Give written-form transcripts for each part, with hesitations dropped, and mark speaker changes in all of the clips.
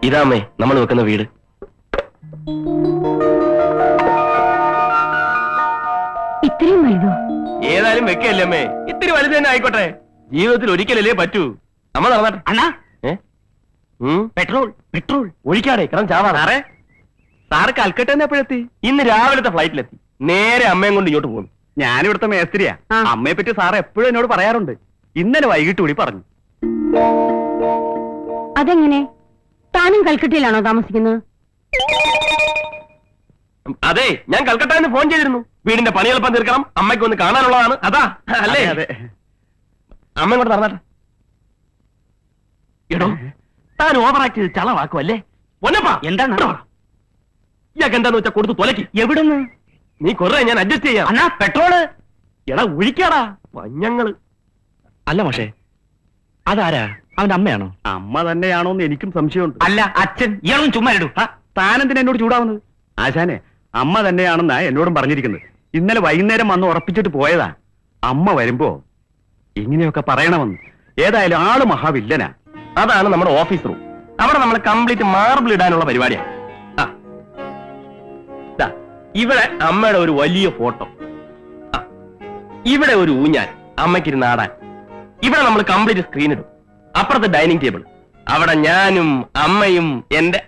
Speaker 1: ഇതാമ്മേ നമ്മൾ വെക്കുന്ന വീട്.
Speaker 2: ഇത്രയും വലുതോ?
Speaker 1: ഏതായാലും വെക്കല്ലേ അമ്മേ, ഇത്തിരി വലുത് തന്നെ ആയിക്കോട്ടെ. ജീവിതത്തിൽ ഒരിക്കലല്ലേ പറ്റൂ. നമ്മ നടന്നാട്ടെ.
Speaker 3: അണ്ണാ പെട്രോൾ പെട്രോൾ
Speaker 1: ഒഴിക്കാടെ കിടന്ന് ചാവാ. സാറേ, സാറ് കൽക്കട്ട തന്നെ എപ്പോഴെത്തി? ഇന്ന് രാവിലത്തെ ഫ്ലൈറ്റിലെത്തി. നേരെ അമ്മയും കൊണ്ട് ഇങ്ങോട്ട് പോകുന്നു.
Speaker 3: ഞാനിവിടുത്തെ മേസ്ത്രിയാ. അമ്മയെ പറ്റി സാറ് എപ്പോഴും എന്നോട് പറയാറുണ്ട്. ഇന്നലെ വൈകിട്ട് കൂടി പറഞ്ഞു.
Speaker 2: അതെങ്ങനെ? താനും കൽക്കട്ടയിലാണോ താമസിക്കുന്നത്?
Speaker 1: അതെ, ഞാൻ കൽക്കട്ടയിൽ നിന്ന് ഫോൺ ചെയ്തിരുന്നു. വീടിന്റെ പണി എളുപ്പം തീർക്കണം, അമ്മയ്ക്ക് ഒന്ന് കാണാനുള്ളതാണ്. അതാ അല്ലേ?
Speaker 3: അതെ.
Speaker 1: അമ്മ ഇങ്ങോട്ട് നടന്നാട്ടെ. എടോ, താൻ ഓവറാക്ട് ചെയ്ത് ചളവാക്കുമല്ലേ? പൊന്നപ്പാ,
Speaker 3: എന്താണ്
Speaker 1: ഇയാൾക്ക് എന്താന്ന് വെച്ചാ കൊടുത്ത് തൊലക്കി.
Speaker 3: എവിടുന്ന്?
Speaker 1: നീ കൊറേ ഞാൻ അഡ്ജസ്റ്റ് ചെയ്യാം.
Speaker 3: അണ്ണാ പെട്രോള്.
Speaker 1: എടാ ഒഴിക്കാടാ പഞ്ഞങ്ങള്.
Speaker 3: അല്ല പക്ഷേ അതാരാ? അവന്റെ അമ്മയാണോ? അമ്മ തന്നെയാണോന്ന് എനിക്കും സംശയമുണ്ട്. അല്ല അച്ഛൻ. ഇയാളും ചുമ്മാ ഇടൂ. താനെന്തിനാ എന്നോട് ചൂടാവുന്നത്? ആശാനെ, അമ്മ തന്നെയാണെന്നാ എന്നോടും പറഞ്ഞിരിക്കുന്നത്. ഇന്നലെ വൈകുന്നേരം വന്ന് ഉറപ്പിച്ചിട്ട് പോയതാ. അമ്മ വരുമ്പോ ഇങ്ങനെയൊക്കെ പറയണമെന്ന്. ഏതായാലും ആള് മഹാവില്ലനാ.
Speaker 1: അതാണ് നമ്മുടെ ഓഫീസ് റൂം. അവിടെ നമ്മൾ കംപ്ലീറ്റ് മാർബിൾ ഇടാനുള്ള പരിപാടിയാണ്. ഇവിടെ അമ്മയുടെ ഒരു വലിയ ഫോട്ടോ, ഇവിടെ ഒരു ഊഞ്ഞാൽ അമ്മയ്ക്കിരുന്ന് ആടാൻ. ഇവിടെ നമ്മൾ കംപ്ലീറ്റ് സ്ക്രീൻ ഇടും. അപ്പുറത്തെ ഡൈനിങ് ടേബിൾ, അവിടെ ഞാനും അമ്മയും എന്റെ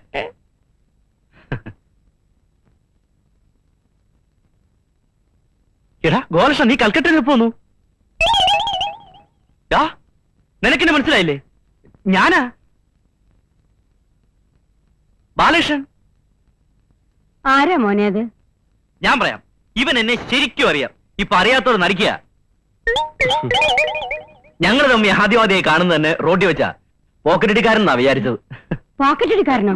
Speaker 3: എടാ ഗോലകൃഷ്ണൻ, നീ കൽക്കട്ടയിൽ പോന്നു. നിനക്കെന്നെ മനസ്സിലായില്ലേ? ഞാനാ ബാലകൃഷ്ണൻ.
Speaker 2: ആരാ മോനെ അത്?
Speaker 3: ഞാൻ പറയാം. ഇവൻ എന്നെ ശരിക്കും അറിയാം. ഇപ്പൊ അറിയാത്തവർ നടിക്കുക. ഞങ്ങൾ തമ്മി ആദ്യവാദിയായി കാണുന്നത് തന്നെ റോഡിൽ വെച്ചാ. പോക്കറ്റടിക്കാരനാ വിചാരിച്ചത്.
Speaker 2: പോക്കറ്റടിക്കാരനോ?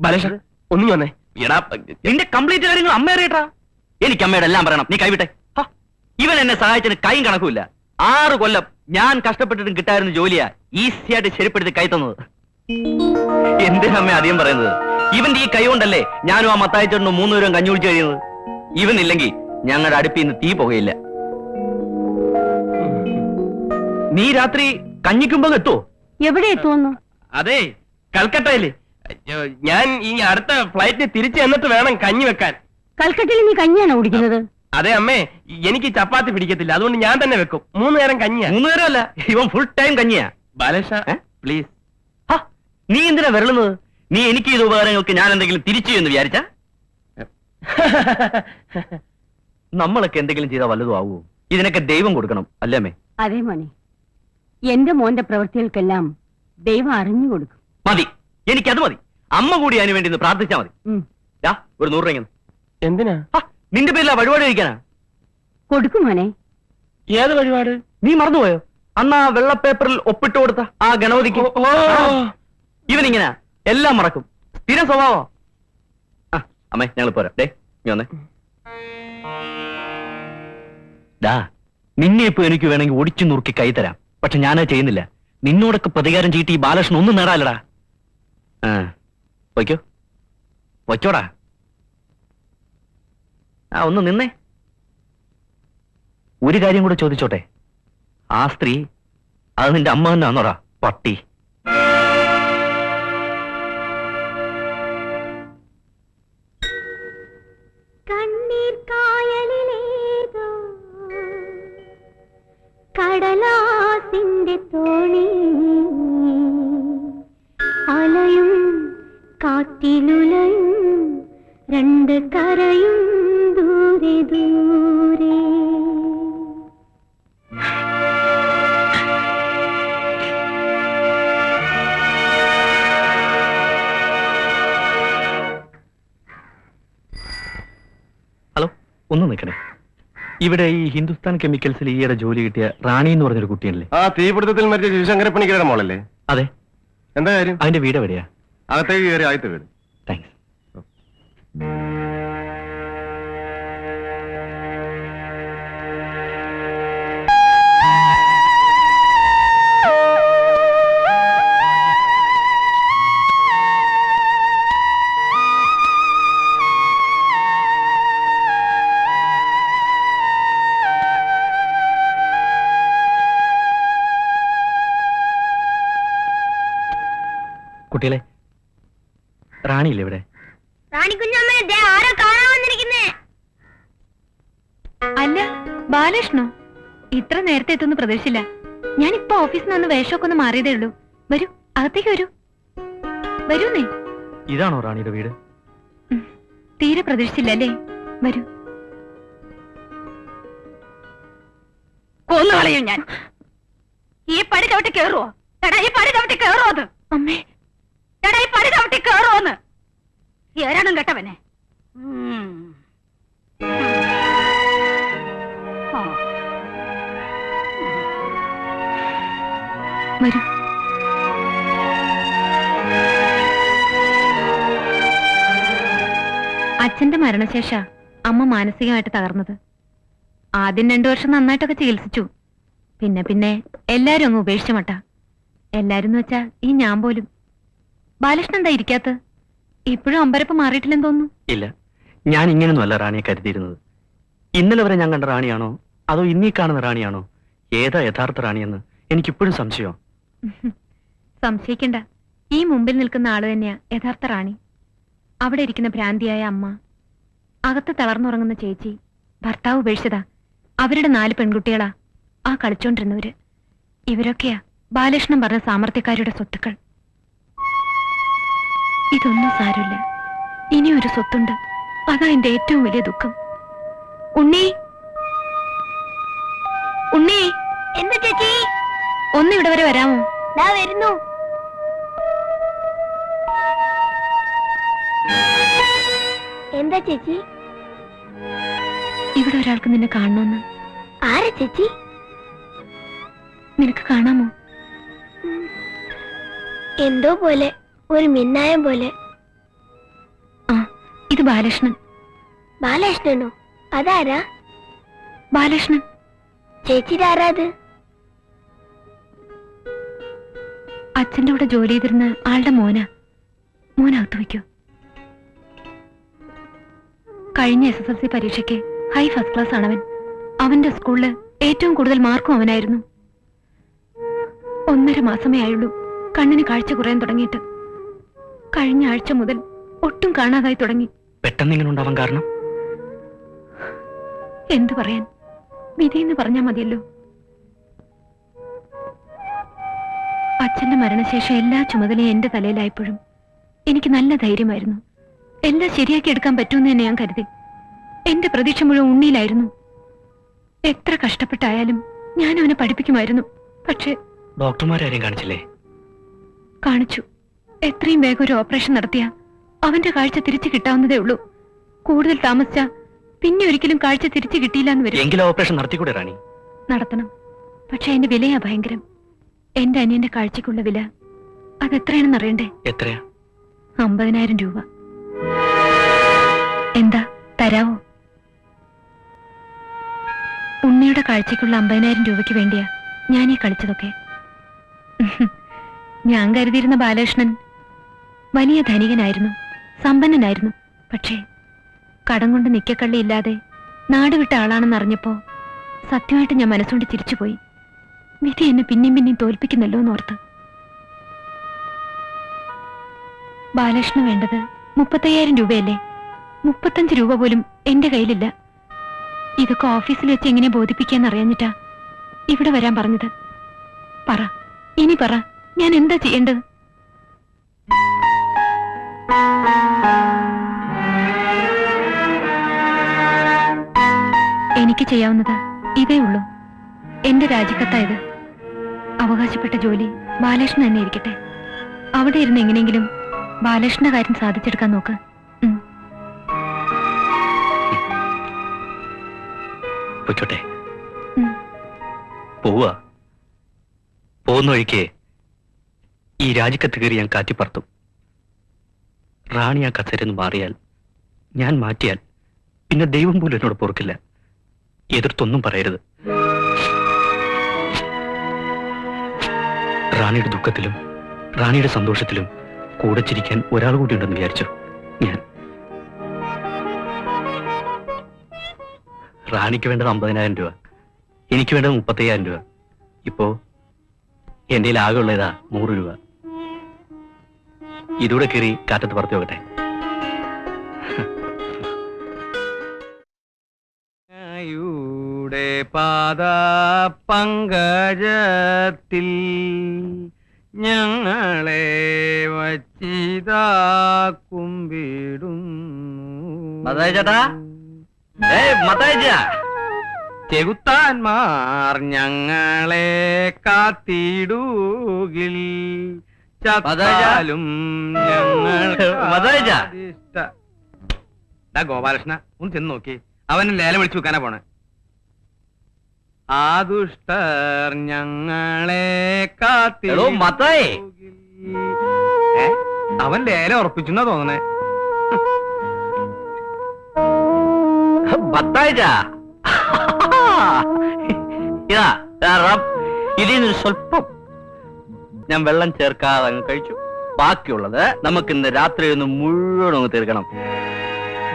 Speaker 1: ബാലേഷ ഒന്നും വന്നേ. എടാ,
Speaker 3: നിന്റെ കംപ്ലീറ്റ് കാര്യങ്ങൾ അമ്മ അറിയട്ടാ. എനിക്ക് അമ്മയുടെ എല്ലാം പറയണം. നീ കൈവിട്ടെ. ഇവൻ എന്നെ സഹായിച്ചതിന് കൈയും കണക്കുമില്ല. 6 കൊല്ലം ഞാൻ കഷ്ടപ്പെട്ടിട്ടും കിട്ടായിരുന്ന ജോലിയാ ഈസിയായിട്ട് ശരിപ്പെടുത്തി കൈ തന്നത്. എന്തിനമ്മ അധികം പറയുന്നത്? ഇവന്റെ ഈ കൈ കൊണ്ടല്ലേ ഞാനും ആ മത്തായിച്ചേട്ടനും 3 പേരും കഞ്ഞി കുടിച്ചു കഴിയുന്നത്. ഇവനില്ലെങ്കിൽ ഞങ്ങളുടെ അടുപ്പിൽ നിന്ന് തീ പുകയില്ല. നീ രാത്രി കഞ്ഞിക്കുമ്പോ എത്തുവോ?
Speaker 2: എവിടെ എത്തുമെന്നു?
Speaker 1: അതെ, കൽക്കട്ടയില്. ഞാൻ ഈ അടുത്ത ഫ്ലൈറ്റിന് തിരിച്ചു എന്നിട്ട് വേണം കഞ്ഞി വെക്കാൻ.
Speaker 2: കൽക്കട്ടയിൽ നീ കഞ്ഞിയാണോ കുടിക്കുന്നത്?
Speaker 1: അതെ അമ്മേ, എനിക്ക് ചപ്പാത്തി പിടിക്കത്തില്ല. അതുകൊണ്ട് ഞാൻ തന്നെ വെക്കും. 3 നേരം കഞ്ഞിയാ.
Speaker 3: 3 നേരം അല്ല, ഇവൻ ഫുൾ ടൈം കഞ്ഞിയാ.
Speaker 1: ബാലേഷ പ്ലീസ്.
Speaker 3: നീ എന്തിനാ വരളുന്നത്? നീ എനിക്ക് ചെയ്ത ഉപകാരങ്ങൾക്ക് ഞാൻ എന്തെങ്കിലും തിരിച്ചു എന്ന് വിചാരിച്ച? നമ്മളൊക്കെ എന്തെങ്കിലും ചെയ്താൽ വല്ലതും ആവൂ? ഇതിനൊക്കെ ദൈവം കൊടുക്കണം അല്ലേ അമ്മേ?
Speaker 2: അതെ മോനെ, എന്റെ മോന്റെ പ്രവൃത്തികൾക്കെല്ലാം ദൈവം അറിഞ്ഞു കൊടുക്കും.
Speaker 3: മതി, എനിക്കത് മതി. അമ്മ കൂടി അതിനു വേണ്ടി ഒന്ന് പ്രാർത്ഥിച്ചാ മതി. ഒരു 100 രൂപ.
Speaker 1: എന്തിനാ?
Speaker 3: നിന്റെ പേരിലാ വഴിപാട് കഴിക്കാനാ.
Speaker 2: കൊടുക്കും മോനെ.
Speaker 1: ഏത് വഴിപാട്?
Speaker 3: നീ മറന്നുപോയോ? അന്ന് ആ വെള്ള പേപ്പറിൽ ഒപ്പിട്ട് കൊടുത്ത ആ ഗണപതിക്ക്. ഇവനിങ്ങനെ എല്ലാം മറക്കും. സ്ഥിരം സ്വഭാവം. അമ്മേ, ഞങ്ങൾ പോരാ. ഡേ നീ വന്നേ. നിന്നെ ഇപ്പൊ എനിക്ക് വേണമെങ്കിൽ ഒടിച്ചു നുറുക്കി കൈ തരാം. പക്ഷെ ഞാനത് ചെയ്യുന്നില്ല. നിന്നോടൊക്കെ പ്രതികാരം ചീട്ടി ഈ ബാലകൃഷ്ണൻ ഒന്നും നേടാലടാ. വയ്ക്കോ, വച്ചോടാ. ഒന്ന് നിന്നേ. ഒരു കാര്യം കൂടെ ചോദിച്ചോട്ടെ. ആ സ്ത്രീ അത് നിന്റെ അമ്മ തന്നെ ആന്നോടാ പട്ടി?
Speaker 2: കണ്ണീർ കായലിലേതോ കടലാസിന്റെ തോണി അലയും കാറ്റിലുലയും 2 കരയും ദൂരെ ദൂരെ.
Speaker 3: ഹലോ, ഒന്ന് നിൽക്കണേ. ഇവിടെ ഈ ഹിന്ദുസ്ഥാൻ കെമിക്കൽസിൽ ഈയിടെ ജോലി കിട്ടിയ റാണി എന്ന് പറഞ്ഞൊരു കുട്ടിയല്ലേ?
Speaker 1: ആ തീപിടുത്തത്തിൽ മരിച്ച ശിവശങ്കരപ്പണിക്കരുടെ മോളല്ലേ?
Speaker 3: അതെ.
Speaker 1: എന്താ കാര്യം?
Speaker 3: അതിന്റെ വീട് എവിടെയാ?
Speaker 1: അകത്തേക്ക് കയറി ആദ്യത്തെ വീട്.
Speaker 3: താങ്ക്സ്. കുട്ടികളെ, റാണിയില്ലേ ഇവിടെ?
Speaker 4: റാണിക്കുഞ്ഞമ്മനെ ദേ ആരോ കാണാൻ വന്നിരിക്കുന്നേ.
Speaker 5: അല്ല, ബാലകൃഷ്ണോ? ഇത്ര നേരത്തെ എത്തുന്ന പ്രതീക്ഷിച്ചില്ല. ഞാൻ ഇപ്പൊ ഓഫീസിൽ നിന്ന് വേഷമൊക്കെ ഒന്ന് മാറിയതേ ഉള്ളൂ. വരൂ, അകത്തേക്ക് വരൂ. വരൂന്നേ.
Speaker 3: ഇതാണോ റാണിയുടെ വീട്?
Speaker 5: തീരെ പ്രതീക്ഷിച്ചില്ല അല്ലേ? വരൂ.
Speaker 2: കൊന്നു കളയും ഞാൻ. ഈ പടി ചവിട്ടി കേറുവോ? എടാ ഈ പടി ചവിട്ടി കേറുവോന്ന്?
Speaker 5: അമ്മേ,
Speaker 2: എടാ ഈ പടി ചവിട്ടി കേറുവോന്ന്? ഏരണം കേട്ടവനെ.
Speaker 5: വരൂ. അച്ഛന്റെ മരണശേഷ അമ്മ മാനസികമായിട്ട് തകർന്നത്. ആദ്യം 2 വർഷം നന്നായിട്ടൊക്കെ ചികിത്സിച്ചു. പിന്നെ എല്ലാരും അങ്ങ് ഉപേക്ഷിച്ച മട്ട. എല്ലാരും വെച്ചാ ഈ ഞാൻ പോലും. ബാലകൃഷ്ണൻ എന്താ ഇരിക്കാത്ത? ഇപ്പോഴും അമ്പരപ്പ് മാറിയിട്ടില്ലെന്ന് തോന്നുന്നു.
Speaker 3: ഇല്ല, ഞാൻ ഇങ്ങനൊന്നുമല്ല റാണിയെ കരുതിയിരുന്നത്. ഇന്നലെ വരെ ഞാൻ കണ്ട റാണിയാണോ അതോ ഇന്നീ കാണുന്ന റാണിയാണോ? ഏതാ യഥാർത്ഥ റാണിയെന്ന് എനിക്കിപ്പോഴും സംശയം.
Speaker 5: സംശയിക്കണ്ട, ഈ മുമ്പിൽ നിൽക്കുന്ന ആള് തന്നെയാ യഥാർത്ഥ റാണി. അവിടെ ഇരിക്കുന്ന ഭ്രാന്തിയായ അമ്മ, അകത്ത് തളർന്നുറങ്ങുന്ന ചേച്ചി, ഭർത്താവ് ഉപേക്ഷിച്ചതാ. അവരുടെ 4 പെൺകുട്ടികളാ ആ കളിച്ചോണ്ടിരുന്നവര്. ഇവരൊക്കെയാ ബാലകൃഷ്ണൻ പറഞ്ഞ സാമർത്ഥ്യക്കാരുടെ സ്വത്തുക്കൾ. ഇതൊന്നും സാരമില്ല, ഇനിയൊരു സ്വത്തുണ്ട്. അതാ എന്റെ ഏറ്റവും വലിയ ദുഃഖം. ഉണ്ണി, ഉണ്ണി,
Speaker 4: എന്താ ചേച്ചി?
Speaker 5: ഒന്ന് ഇവിടെ വരെ വരാമോ?
Speaker 4: ദാ വരുന്നു. എന്താ ചേച്ചി?
Speaker 5: ഇവിടെ ഒരാൾക്ക് നിന്നെ കാണണമെന്ന്.
Speaker 4: ആരാ ചേച്ചി?
Speaker 5: നിനക്ക് കാണാമോ?
Speaker 4: എന്തോ പോലെ, ഒരു മിന്നായം പോലെ.
Speaker 5: ആ, ഇത് ബാലകൃഷ്ണൻ.
Speaker 4: ബാലകൃഷ്ണനോ? അതാരാ?
Speaker 5: ബാലകൃഷ്ണൻ
Speaker 4: ചേച്ചിയുടെ ആരാത്?
Speaker 5: അച്ഛന്റെ കൂടെ ജോലി ചെയ്തിരുന്ന ആളുടെ മോനകത്ത് വയ്ക്കൂ. കഴിഞ്ഞ SSLC പരീക്ഷയ്ക്ക് ഹൈ ഫസ്റ്റ് ക്ലാസ് ആണവൻ. അവന്റെ സ്കൂളില് ഏറ്റവും കൂടുതൽ മാർക്കും അവനായിരുന്നു. 1.5 മാസമേ ആയുള്ളൂ കണ്ണിന് കാഴ്ച കുറയാൻ തുടങ്ങിയിട്ട്. കഴിഞ്ഞ ആഴ്ച മുതൽ ഒട്ടും കാണാതായി തുടങ്ങി.
Speaker 3: പെട്ടെന്ന് ഇങ്ങനെ ഉണ്ടാവാൻ കാരണം?
Speaker 5: എന്തു പറയാൻ, വിധിയെന്ന് പറഞ്ഞാൽ മതിയല്ലോ. അച്ഛന്റെ മരണശേഷം എല്ലാ ചുമതലയും എന്റെ തലയിലായപ്പോഴും എനിക്ക് നല്ല ധൈര്യമായിരുന്നു. എല്ലാം ശരിയാക്കി എടുക്കാൻ പറ്റുമെന്ന് തന്നെ ഞാൻ കരുതി. എന്റെ പ്രതീക്ഷ മുഴുവൻ ഉണ്ണിയിലായിരുന്നു. എത്ര കഷ്ടപ്പെട്ടായാലും ഞാൻ അവനെ പഠിപ്പിക്കുമായിരുന്നു. പക്ഷേ
Speaker 3: ഡോക്ടർമാരാരെയും കാണിച്ചില്ലേ?
Speaker 5: കാണിച്ചു. എത്രയും വേഗം ഒരു ഓപ്പറേഷൻ നടത്തിയ അവന്റെ കാഴ്ച തിരിച്ചു കിട്ടാവുന്നതേ ഉള്ളൂ. കൂടുതൽ താമസിച്ച പിന്നെ ഒരിക്കലും കാഴ്ച തിരിച്ചു കിട്ടിയില്ല എന്ന് വരും.
Speaker 3: എങ്കിലും ഓപ്പറേഷൻ നടത്തിക്കൂടെ റാണി?
Speaker 5: നടത്തണം, പക്ഷെ അതിന്റെ വിലയാ ഭയങ്കരം. എന്റെ അനിയന്റെ കാഴ്ചക്കുള്ള വില അതെത്രയാണെന്ന് അറിയണ്ടേ?
Speaker 3: എത്രയാ?
Speaker 5: 50,000 രൂപ. എന്താ, തരാവോ? ഉണ്ണിയുടെ കാഴ്ചക്കുള്ള 50,000 രൂപയ്ക്ക് വേണ്ടിയാ ഞാൻ ഈ കളിച്ചതൊക്കെ. ഞാൻ കരുതിയിരുന്ന ബാലകൃഷ്ണൻ വലിയ ധനികനായിരുന്നു, സമ്പന്നനായിരുന്നു. പക്ഷേ കടം കൊണ്ട് നിക്കക്കള്ളിയില്ലാതെ നാട് വിട്ട ആളാണെന്ന് അറിഞ്ഞപ്പോ സത്യമായിട്ട് ഞാൻ മനസ്സുകൊണ്ട് ചിരിച്ചുപോയി. വിധി എന്നെ പിന്നെയും തോൽപ്പിക്കുന്നല്ലോ എന്നോർത്ത്. ബാലകൃഷ്ണന് വേണ്ടത് 35,000 രൂപയല്ലേ? 35 രൂപ പോലും എന്റെ കയ്യിലില്ല. ഇതൊക്കെ ഓഫീസിൽ വെച്ച് എങ്ങനെ ബോധിപ്പിക്കാന്ന് അറിയാഞ്ഞിട്ടാ ഇവിടെ വരാൻ പറഞ്ഞത്. ഇനി പറ, ഞാൻ എന്താ ചെയ്യേണ്ടത്? എനിക്ക് ചെയ്യാവുന്നത് ഇതേ ഉള്ളൂ. എന്റെ രാജിക്കത്തായത്. അവകാശപ്പെട്ട ജോലി ബാലകൃഷ്ണൻ തന്നെ ഇരിക്കട്ടെ. അവിടെ ഇരുന്ന് എങ്ങനെയെങ്കിലും ബാലകൃഷ്ണന്റെ കാര്യം സാധിച്ചെടുക്കാൻ നോക്ക്.
Speaker 3: പൊയ്ക്കോട്ടെ. പോവാ. പോകുന്ന വഴിക്ക് ഈ രാജിക്കത്ത് കയറി ഞാൻ കാറ്റിപ്പറത്തും. റാണി ആ കസേരന്ന് മാറിയാൽ, ഞാൻ മാറ്റിയാൽ പിന്നെ ദൈവം പോലും എന്നോട് പൊറുക്കില്ല. എതിർത്തൊന്നും പറയരുത്. റാണിയുടെ ദുഃഖത്തിലും റാണിയുടെ സന്തോഷത്തിലും കൂടെ ചിരിക്കാൻ ഒരാൾ കൂടി ഉണ്ടെന്ന് വിചാരിച്ചു ഞാൻ. റാണിക്ക് വേണ്ടത് 50,000 രൂപ, എനിക്ക് വേണ്ടത് 35,000 രൂപ. ഇപ്പോ എന്റെ ആകെ ഉള്ളതാ 100 രൂപ. ഇതൂടെ കയറി കാറ്റത്ത് പറത്തി നോക്കട്ടെ. പാദ പങ്കജത്തിൽ ഞങ്ങളെ വച്ചിതാ കുമ്പിടുന്നു. ചേട്ടാ, ചെകുത്താന്മാർ ഞങ്ങളെ കാത്തിടുകിൽ ചത്താലും ഗോപാലകൃഷ്ണ ഒന്ന് ചെന്ന് നോക്കി, അവന് ലേലം വിളിച്ചു വെക്കാനാ പോണേ. ആ ദുഷ്ടർ ഞങ്ങളെ അവൻ ലേലം ഉറപ്പിച്ചെന്നാ തോന്നണേ. ഇതിന് സ്വല്പം ഞാൻ വെള്ളം ചേർക്കാതെ അങ്ങ് കഴിച്ചു. ബാക്കിയുള്ളത് നമുക്ക് ഇന്ന് രാത്രി ഒന്ന് മുഴുവൻ അങ്ങ് തീർക്കണം.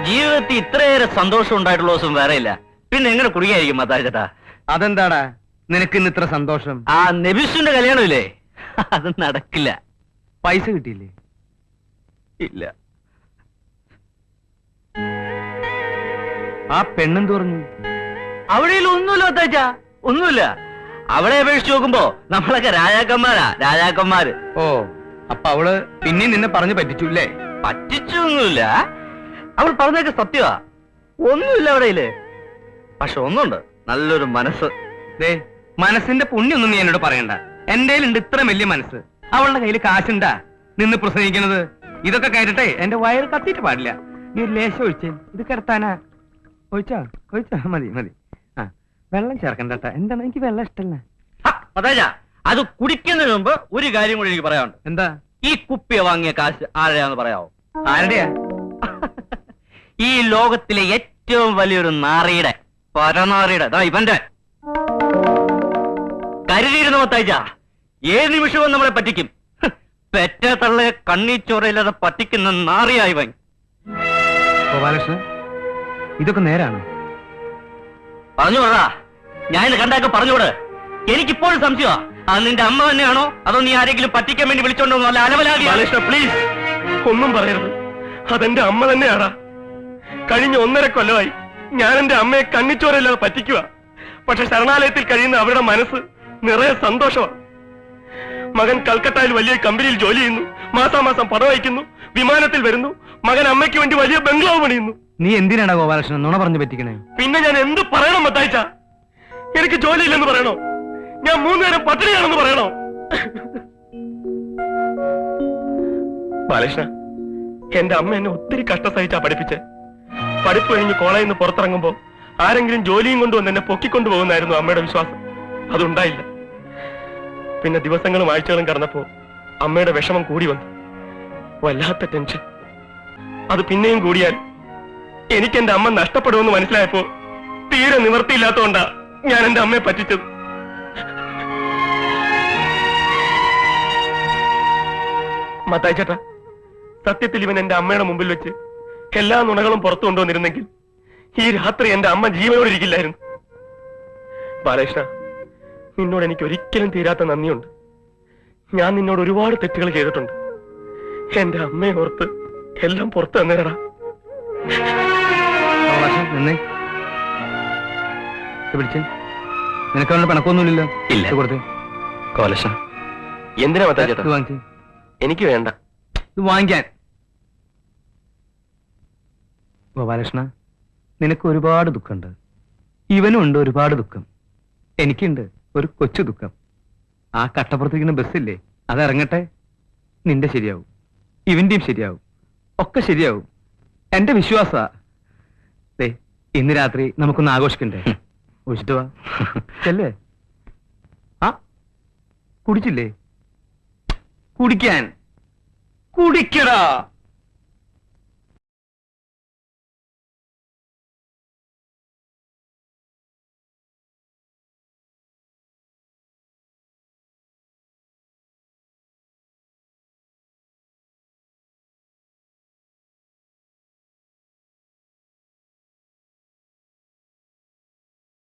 Speaker 3: ജീവിതത്തിൽ ഇത്രയേറെ സന്തോഷം ഉണ്ടായിട്ടുള്ള ദിവസം വേറെ ഇല്ല. പിന്നെ എങ്ങനെ കുടിയായിരിക്കും മത്തായി ചേട്ടാ? അതെന്താടാ നിനക്ക് ഇന്ന് ഇത്ര സന്തോഷം? ആ നബിസുന്റെ കല്യാണമില്ലേ, അത് നടക്കില്ല. പൈസ കിട്ടിയില്ലേ? ഇല്ല. ആ പെണ്ണെന്ത് പറഞ്ഞു? അവിടെ ഒന്നുമില്ല മത്തായിച്ച, ഒന്നുമില്ല. അവളെ അപേക്ഷിച്ച് നോക്കുമ്പോ നമ്മളൊക്കെ രാജാക്കന്മാരാ, രാജാക്കന്മാര്. ഓ, അപ്പൊ അവള് പിന്നെയും നിന്നെ പറഞ്ഞു പറ്റിച്ചൂല്ലേ? പറ്റിച്ചൊന്നുമില്ല, അവൾ പറഞ്ഞൊക്കെ സത്യമാ. ഒന്നുമില്ല അവിടെയില്ലേ. പക്ഷെ ഒന്നുണ്ട്, നല്ലൊരു മനസ്സ്. മനസ്സിന്റെ പുണ്യൊന്നും നീ എന്നോട് പറയണ്ട. എന്റെ കയ്യിലുണ്ട് ഇത്ര വലിയ മനസ്സ്. അവളുടെ കയ്യിൽ കാശുണ്ടാ നിന്ന് പ്രസംഗിക്കുന്നത്? ഇതൊക്കെ കേട്ടിട്ടേ എന്റെ വയറ് കത്തിയിട്ട് പാടില്ല. നീ ഒരു ലേശം ഒഴിച്ചേ, ഇത് കിടത്താനാ. ഒഴിച്ചാ ഒഴിച്ചാ മതി മതി. ആ, വെള്ളം ചേർക്കണ്ടട്ടാ. എന്താണ്, എനിക്ക് വെള്ളം ഇഷ്ടല്ല. അത് കുടിക്കുന്നതിന് മുമ്പ് ഒരു കാര്യം കൂടി എനിക്ക് പറയാനുണ്ട്. എന്താ? ഈ കുപ്പിയെ വാങ്ങിയ കാശ് ആരുടെയാന്ന് പറയാവോ? ആരുടെയാ? ഈ ലോകത്തിലെ ഏറ്റവും വലിയൊരു നാറിയുടെ, പരനാറിയുടെ, ഇവന്റെ. കരുതിയിരുന്ന മത്തായിച്ച, ഏത് നിമിഷവും നമ്മളെ പറ്റിക്കും. പെറ്റ തള്ളയെ കണ്ണീച്ചോറയില്ലാതെ പറ്റിക്കുന്ന നാറിയായിവൻ. ഗോപാലകൃഷ്ണൻ, ഇതൊക്കെ നേരാണ്? പറഞ്ഞു വിടാ, ഞാൻ കണ്ടാക്കെ പറഞ്ഞുവിട്. എനിക്കിപ്പോഴും സംശയമാ, അത് നിന്റെ അമ്മ തന്നെയാണോ അതോ നീ ആരെങ്കിലും പറ്റിക്കാൻ വേണ്ടി വിളിച്ചോണ്ടോ? നല്ല അലവലാതി. പ്ലീസ് ഒന്നും പറയരുത്, അതെന്റെ അമ്മ തന്നെയാടാ. കഴിഞ്ഞ 1.5 കൊല്ലമായി ഞാൻ എന്റെ അമ്മയെ കണ്ണിച്ചോരല്ലാതെ പറ്റിക്കുക. പക്ഷെ ശരണാലയത്തിൽ കഴിയുന്ന അവരുടെ മനസ്സ് നിറയെ സന്തോഷമാണ്. മകൻ കൽക്കട്ടയിൽ വലിയ കമ്പനിയിൽ ജോലി ചെയ്യുന്നു, മാസാമാസം പണം അയക്കുന്നു, വിമാനത്തിൽ വരുന്നു. മകൻ അമ്മയ്ക്ക് വേണ്ടി വലിയ ബംഗ്ലാവ് പണിയുന്നു. നീ എന്തിനാണ് ഗോപാലകൃഷ്ണൻ നുണ പറഞ്ഞു പറ്റിക്കണേ? പിന്നെ ഞാൻ എന്ത് പറയണം മത്തായിച്ച? എനിക്ക് ജോലിയില്ലെന്ന് പറയണോ? ഞാൻ 3 നേരം പട്ടിണിയാണെന്ന് പറയണോ? ബാലകൃഷ്ണ, എന്റെ അമ്മ എന്നെ ഒത്തിരി കഷ്ട സഹിച്ചാ പഠിപ്പിച്ച്. പഠിപ്പ് കഴിഞ്ഞ് കോളേജിൽ നിന്ന് പുറത്തിറങ്ങുമ്പോ ആരെങ്കിലും ജോലിയും കൊണ്ടുവന്ന് എന്നെ പൊക്കിക്കൊണ്ടു പോകുന്നായിരുന്നു അമ്മയുടെ വിശ്വാസം. അതുണ്ടായില്ല. പിന്നെ ദിവസങ്ങളും ആഴ്ചകളും കടന്നപ്പോ അമ്മയുടെ വിഷമം കൂടി വന്നു. വല്ലാത്ത ടെൻഷൻ. അത് പിന്നെയും കൂടിയാൽ എനിക്ക് എന്റെ അമ്മ നഷ്ടപ്പെടുമെന്ന് മനസ്സിലായപ്പോ തീരെ നിവൃത്തിയില്ലാത്തോണ്ടാ ഞാൻ എന്റെ അമ്മയെ പറ്റിച്ചത്. മത്തായി ചേട്ടാ, സത്യത്തിൽ ഇവൻ എന്റെ അമ്മയുടെ മുമ്പിൽ വെച്ച് എല്ലാ നുണകളും പുറത്തു കൊണ്ടുവന്നിരുന്നെങ്കിൽ ഈ രാത്രി എന്റെ അമ്മ ജീവനോടെ ഇരിക്കില്ലായിരുന്നു. ബാലകൃഷ്ണ, നിന്നോട് എനിക്ക് ഒരിക്കലും തീരാത്ത നന്ദിയുണ്ട്. ഞാൻ നിന്നോട് ഒരുപാട് തെറ്റുകൾ ചെയ്തിട്ടുണ്ട്. എന്റെ അമ്മയെ ഓർത്ത് എല്ലാം പുറത്തു തന്നേരടാ. നിനക്ക് പണക്കൊന്നുമില്ലല്ലോ? ഇല്ല. കൊടുത്തേ. കോലശ എന്തിനാ മത്തായി ചേട്ടാ? വാങ്ങിച്ചേ. എനിക്ക് വേണ്ട. ഇത് വാങ്ങിക്കാൻ. ഗോപാലകൃഷ്ണ, നിനക്ക് ഒരുപാട് ദുഃഖമുണ്ട്. ഇവനും ഉണ്ട് ഒരുപാട് ദുഃഖം. എനിക്കുണ്ട് ഒരു കൊച്ചു ദുഃഖം. ആ കട്ടപ്പുറത്തിരിക്കുന്ന ബസ്സില്ലേ, അതിറങ്ങട്ടെ. നിന്റെ ശരിയാവും, ഇവന്റെയും ശരിയാവും, ഒക്കെ ശരിയാവും. എന്റെ വിശ്വാസ. ഇന്ന് രാത്രി നമുക്കൊന്ന് ആഘോഷിക്കണ്ടേ? ഒഴിച്ചിട്ട് വാ. ചെല്ലേ. ആ, കുടിച്ചില്ലേ? കുടിക്കാൻ. കുടിക്കടാ.